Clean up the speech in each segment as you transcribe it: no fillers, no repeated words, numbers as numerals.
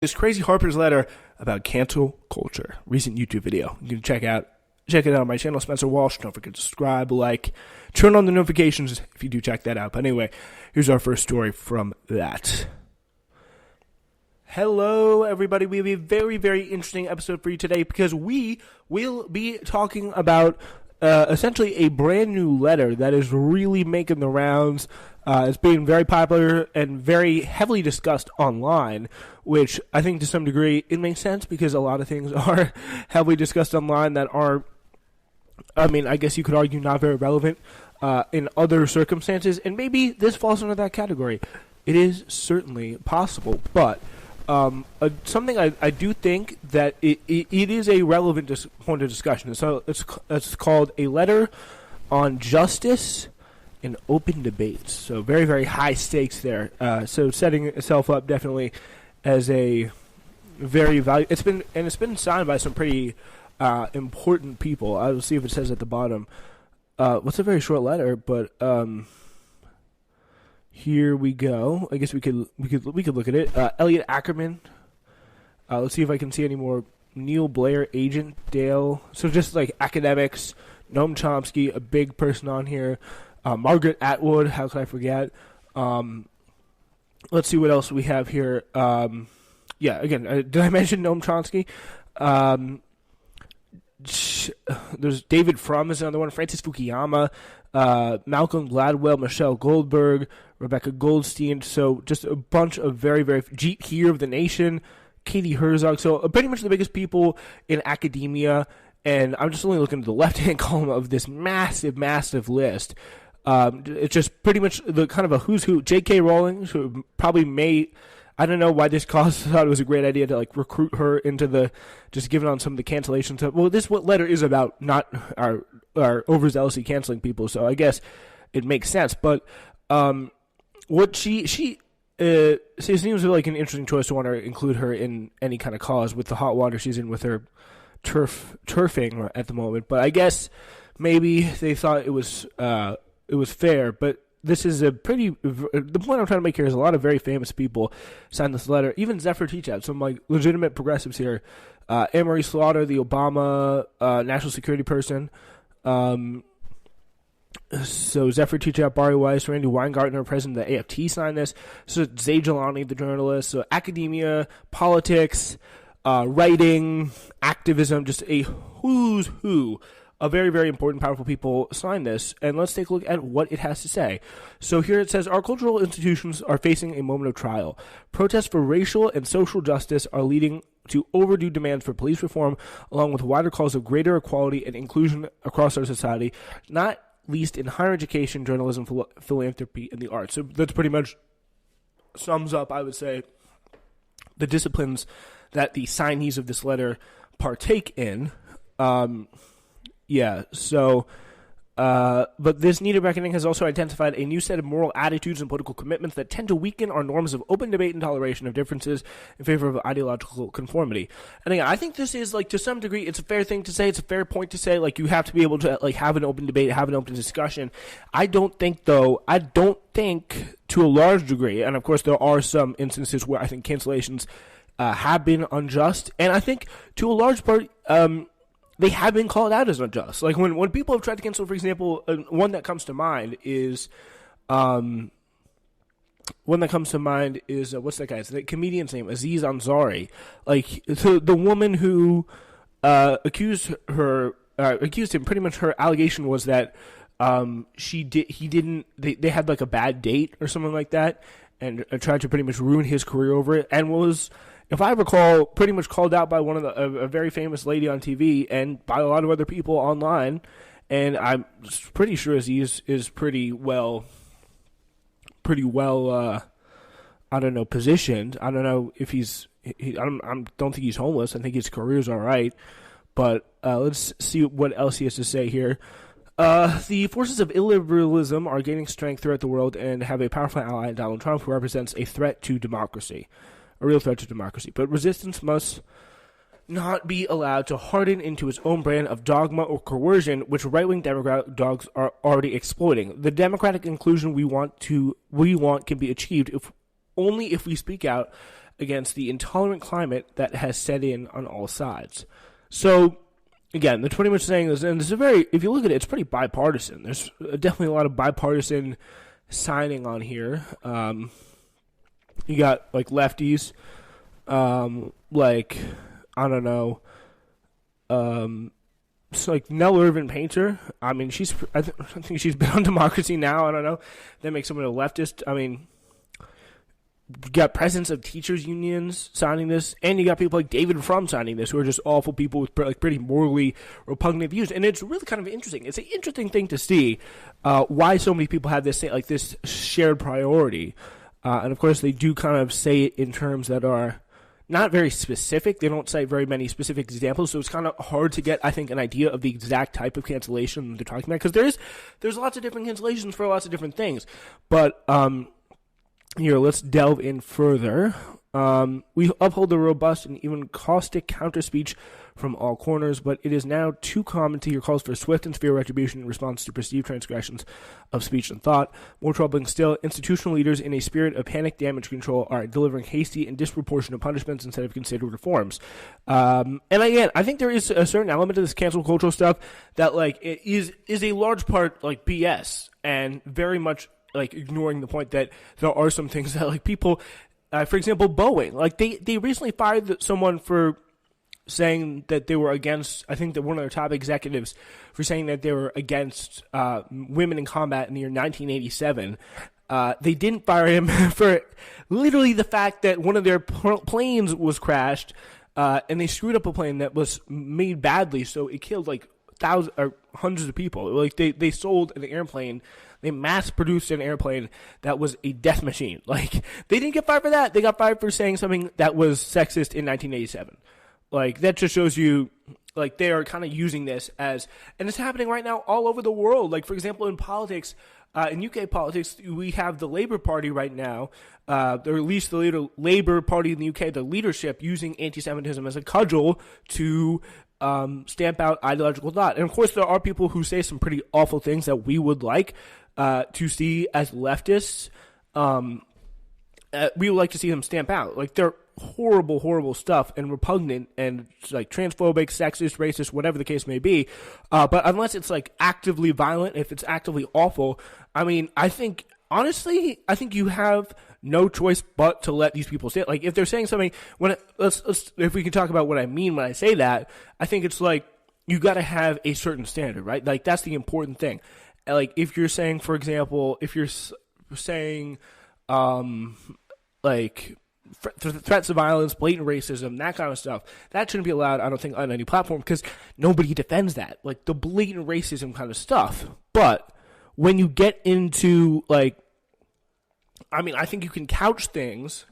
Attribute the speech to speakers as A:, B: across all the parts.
A: This Crazy Harper's letter about cancel culture. Recent YouTube video. You can check it out on my channel, Spencer Walsh. Don't forget to subscribe, like, turn on the notifications if you do check that out. But anyway, here's our first story from that. Hello, everybody. We have a very, very interesting episode for you today because we will be talking about essentially a brand new letter that is really making the rounds. It's being very popular and very heavily discussed online, which I think to some degree it makes sense because a lot of things are heavily discussed online that are, I guess you could argue, not very relevant in other circumstances, and maybe this falls under that category. It is certainly possible, but something I do think that it is a relevant point of discussion. So it's called A Letter on Justice in Open Debates. So very, very high stakes there. So setting itself up definitely as a very valuable. It's been signed by some pretty important people. I'll see if it says at the bottom. What's a very short letter, but here we go. I guess we could look at it. Elliot Ackerman. Let's see if I can see any more. Neil Blair, Agent Dale. So just like academics. Noam Chomsky, a big person on here. Margaret Atwood. How could I forget? Let's see what else we have here. Again, did I mention Noam Chomsky? There's David Frum is another one. Francis Fukuyama. Malcolm Gladwell, Michelle Goldberg, Rebecca Goldstein. So just a bunch of very, very Jeet Heer of the Nation, Katie Herzog. So pretty much the biggest people in academia. And I'm just only looking at the left-hand column of this massive, massive list. It's just pretty much the kind of a who's who. J.K. Rowling, who probably I don't know why this cause thought it was a great idea to like recruit her into just giving on some of the cancellation stuff. Well, what letter is about, not our overzealously canceling people. So I guess it makes sense. But what she seems like an interesting choice to want to include her in any kind of cause with the hot water she's in with her turfing at the moment. But I guess maybe they thought it was fair. But this is the point I'm trying to make here is a lot of very famous people signed this letter. Even Zephyr Teachout, some like legitimate progressives here. Anne-Marie Slaughter, the Obama national security person. So Zephyr Teachout, Bari Weiss, Randy Weingartner, president of the AFT, signed this. So Zayd Jilani, the journalist. So academia, politics, writing, activism, just a who's who of very, very important, powerful people signed this. And let's take a look at what it has to say. So here it says, our cultural institutions are facing a moment of trial. Protests for racial and social justice are leading to overdue demands for police reform, along with wider calls of greater equality and inclusion across our society, not least in higher education, journalism, philanthropy, and the arts. So that's pretty much sums up, I would say, the disciplines that the signees of this letter partake in. But this needed reckoning has also identified a new set of moral attitudes and political commitments that tend to weaken our norms of open debate and toleration of differences in favor of ideological conformity. And again, I think this is, like, to some degree, it's a fair thing to say. It's a fair point to say. Like, you have to be able to, like, have an open debate, have an open discussion. I don't think, to a large degree, and of course there are some instances where I think cancellations have been unjust, and I think to a large part, they have been called out as unjust. Like when people have tried to cancel, for example, one that comes to mind is, what's that guy's the comedian's name? Aziz Ansari. Like the woman who accused him. Pretty much her allegation was that they had like a bad date or something like that, and tried to pretty much ruin his career over it, and was, if I recall, pretty much called out by a very famous lady on TV and by a lot of other people online. And I'm pretty sure Aziz is pretty well, positioned. I don't know if I don't think he's homeless. I think his career's all right. But let's see what else he has to say here. The forces of illiberalism are gaining strength throughout the world and have a powerful ally in Donald Trump, who represents a threat to democracy. A real threat to democracy. But resistance must not be allowed to harden into its own brand of dogma or coercion, which right-wing demagogues are already exploiting. The democratic inclusion we want can be achieved only if we speak out against the intolerant climate that has set in on all sides. So, again, the 20 minutes saying this, and this is if you look at it, it's pretty bipartisan. There's definitely a lot of bipartisan signing on here. You got, like, lefties, like, I don't know, so like Nell Irvin Painter. I mean, I think she's been on Democracy Now. I don't know. That makes someone a leftist. I mean, you got presidents of teachers unions signing this, and you got people like David Frum signing this, who are just awful people with like pretty morally repugnant views. And it's really kind of interesting. It's an interesting thing to see why so many people have this like this shared priority. And of course, they do kind of say it in terms that are not very specific. They don't cite very many specific examples, so it's kind of hard to get, I think, an idea of the exact type of cancellation they're talking about, because there's lots of different cancellations for lots of different things. But here, let's delve in further. We uphold the robust and even caustic counter-speech from all corners, but it is now too common to hear calls for swift and severe retribution in response to perceived transgressions of speech and thought. More troubling still, institutional leaders in a spirit of panic damage control are delivering hasty and disproportionate punishments instead of considered reforms. And again, I think there is a certain element of this cancel cultural stuff that like it is a large part like BS and very much like ignoring the point that there are some things that like people, for example, Boeing, like they recently fired someone for saying that they were against, I think that one of their top executives for saying that they were against women in combat in the year 1987. They didn't fire him for literally the fact that one of their planes was crashed, and they screwed up a plane that was made badly, so it killed like thousands or hundreds of people. Like they sold an airplane. They mass-produced an airplane that was a death machine. Like, they didn't get fired for that. They got fired for saying something that was sexist in 1987. Like, that just shows you, like, they are kind of using this as, and it's happening right now all over the world. Like, for example, in politics, in UK politics, we have the Labour Party right now, or at least the Labour Party in the UK, the leadership using anti-Semitism as a cudgel to stamp out ideological thought. And, of course, there are people who say some pretty awful things that we would like to see as leftists. We would like to see them stamp out. Like, they're horrible, horrible stuff and repugnant and like transphobic, sexist, racist, whatever the case may be. But unless it's like actively violent, if it's actively awful, I mean, honestly, I think you have no choice but to let these people say it. Like, if they're saying something, if we can talk about what I mean when I say that, I think it's like you got to have a certain standard, right? Like, that's the important thing. Like, if you're saying, for example, if you're saying, like, threats of violence, blatant racism, that kind of stuff, that shouldn't be allowed, I don't think, on any platform, because nobody defends that. Like, the blatant racism kind of stuff. But when you get into, like, I mean, I think you can couch things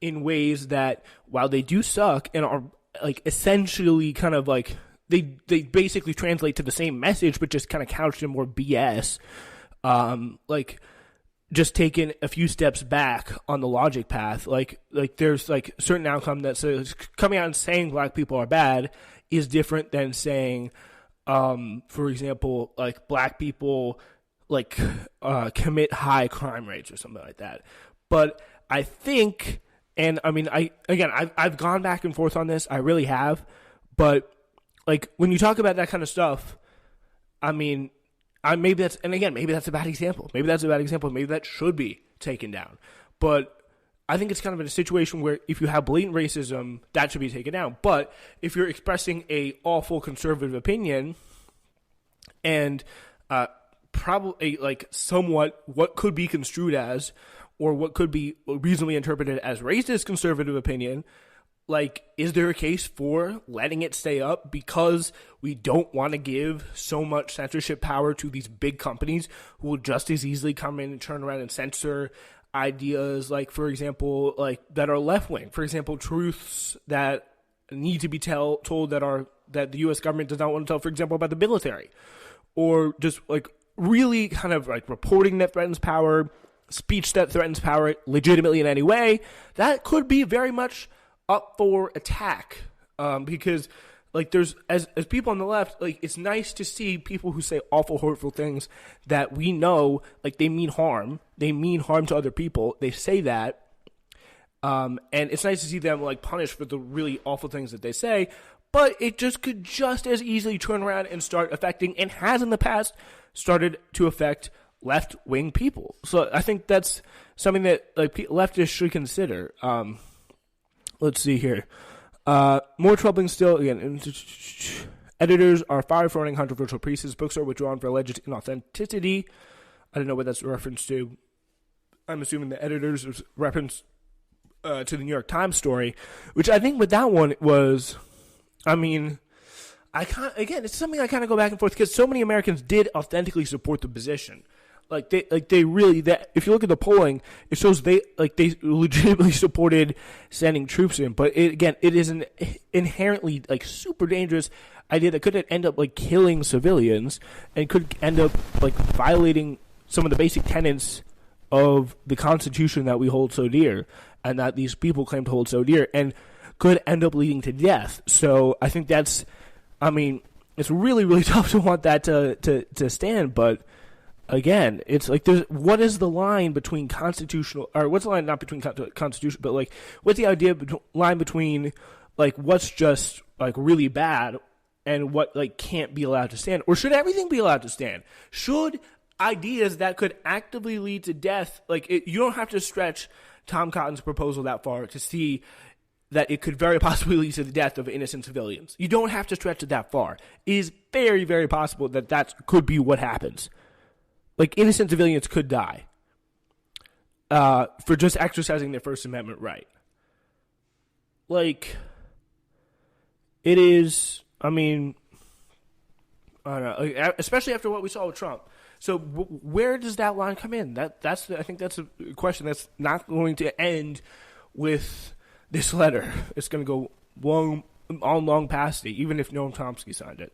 A: in ways that, while they do suck and are, like, essentially kind of, like, they basically translate to the same message, but just kind of couched in more BS. Like, just taking a few steps back on the logic path. Like there's, like, a certain outcome that says coming out and saying black people are bad is different than saying, for example, like, black people, like, commit high crime rates or something like that. But I think, and I mean, I've gone back and forth on this. I really have. But, like, when you talk about that kind of stuff, I mean, maybe that's a bad example. Maybe that should be taken down. But I think it's kind of in a situation where if you have blatant racism, that should be taken down. But if you're expressing a awful conservative opinion and probably, like, somewhat what could be construed as, or what could be reasonably interpreted as racist conservative opinion, like, is there a case for letting it stay up because we don't want to give so much censorship power to these big companies who will just as easily come in and turn around and censor ideas, like, for example, like, that are left-wing? For example, truths that need to be told that the U.S. government does not want to tell, for example, about the military. Or just, like, really kind of, like, reporting that threatens power, speech that threatens power legitimately in any way. That could be very much up for attack, because, like, there's as people on the left, like, it's nice to see people who say awful, hurtful things that we know, like, they mean harm to other people. They say that, And it's nice to see them like punished for the really awful things that they say, but it just could just as easily turn around and start affecting, and has in the past started to affect, left-wing people. So I think that's something that like leftists should consider. Let's see here. More troubling still, again, editors are fired for running controversial pieces. Books are withdrawn for alleged inauthenticity. I don't know what that's a reference to. I'm assuming the editors was reference to the New York Times story, which I think with that one was, I mean, it's something I kind of go back and forth because so many Americans did authentically support the position. They really, that if you look at the polling, it shows they legitimately supported sending troops in. But it is an inherently like super dangerous idea that could end up like killing civilians and could end up like violating some of the basic tenets of the Constitution that we hold so dear, and that these people claim to hold so dear, and could end up leading to death. So I think that's, I mean, it's really, really tough to want that to stand, but again, it's like what is the line between constitutional, or what's the line not between constitution, but like what's the line between like what's just like really bad and what like can't be allowed to stand, or should everything be allowed to stand? Should ideas that could actively lead to death, you don't have to stretch Tom Cotton's proposal that far to see that it could very possibly lead to the death of innocent civilians. You don't have to stretch it that far. It is very, very possible that could be what happens. Like, innocent civilians could die for just exercising their First Amendment right. Like, it is, I mean, I don't know, especially after what we saw with Trump. So where does that line come in? I think that's a question that's not going to end with this letter. It's going to go long past it, even if Noam Chomsky signed it.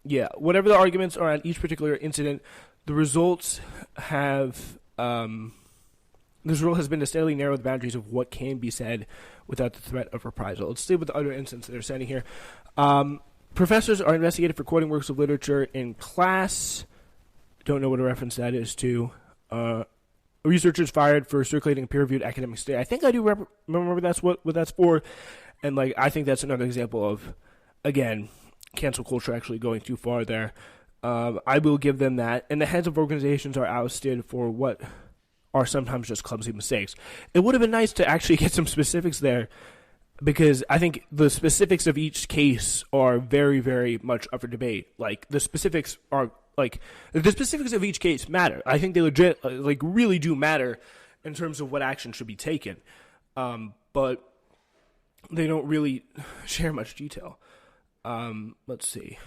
A: Yeah, whatever the arguments are on each particular incident, the results have this rule has been to steadily narrow the boundaries of what can be said without the threat of reprisal. Let's see what the other incidents they're citing here. Professors are investigated for quoting works of literature in class. Don't know what a reference that is to. Researchers fired for circulating peer-reviewed academic study. I think I do remember that's what that's for. And I think that's another example of, again, cancel culture actually going too far there. I will give them that. And the heads of organizations are ousted for what are sometimes just clumsy mistakes. It would have been nice to actually get some specifics there, because I think the specifics of each case are very, very much up for debate. The specifics of each case matter. I think they really do matter in terms of what action should be taken. But they don't really share much detail. Let's see.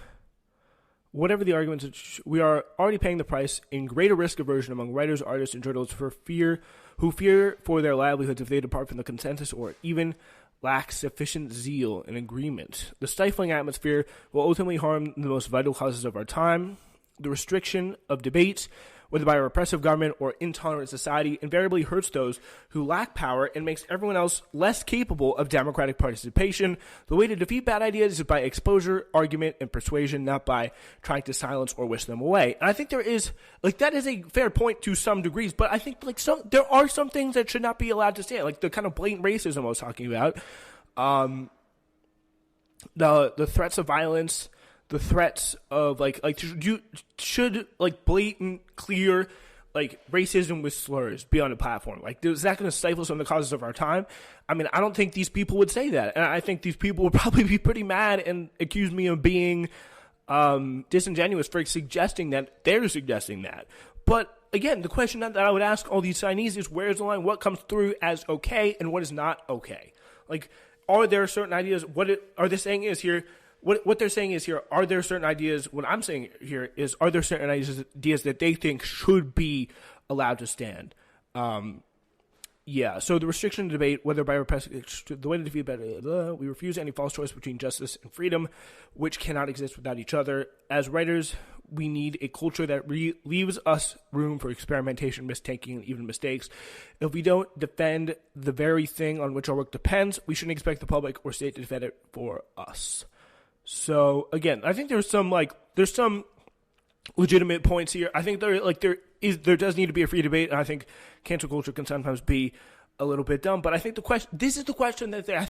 A: Whatever the arguments, we are already paying the price in greater risk aversion among writers, artists, and journalists who fear for their livelihoods if they depart from the consensus or even lack sufficient zeal and agreement. The stifling atmosphere will ultimately harm the most vital causes of our time. The restriction of debate, whether by a repressive government or intolerant society, invariably hurts those who lack power and makes everyone else less capable of democratic participation. The way to defeat bad ideas is by exposure, argument, and persuasion, not by trying to silence or wish them away. And I think there is, that is a fair point to some degrees, but I think, there are some things that should not be allowed to stand, like the kind of blatant racism I was talking about, the threats of violence, the threats of should blatant, clear racism with slurs be on a platform? Is that going to stifle some of the causes of our time? I mean, I don't think these people would say that, and I think these people would probably be pretty mad and accuse me of being disingenuous for suggesting that they're suggesting that. But again, the question that I would ask all these signees is, where's the line? What comes through as okay and what is not okay? Are there certain ideas? What are they saying is here? What they're saying is here, are there certain ideas, what I'm saying here is, are there certain ideas that they think should be allowed to stand? Yeah, so the restriction of debate, whether by the way to defeat we refuse any false choice between justice and freedom, which cannot exist without each other. As writers, we need a culture that leaves us room for experimentation, mistaking, and even mistakes. If we don't defend the very thing on which our work depends, we shouldn't expect the public or state to defend it for us. So again, I think there's some legitimate points here. I think there does need to be a free debate, and I think cancel culture can sometimes be a little bit dumb. But I think this is the question that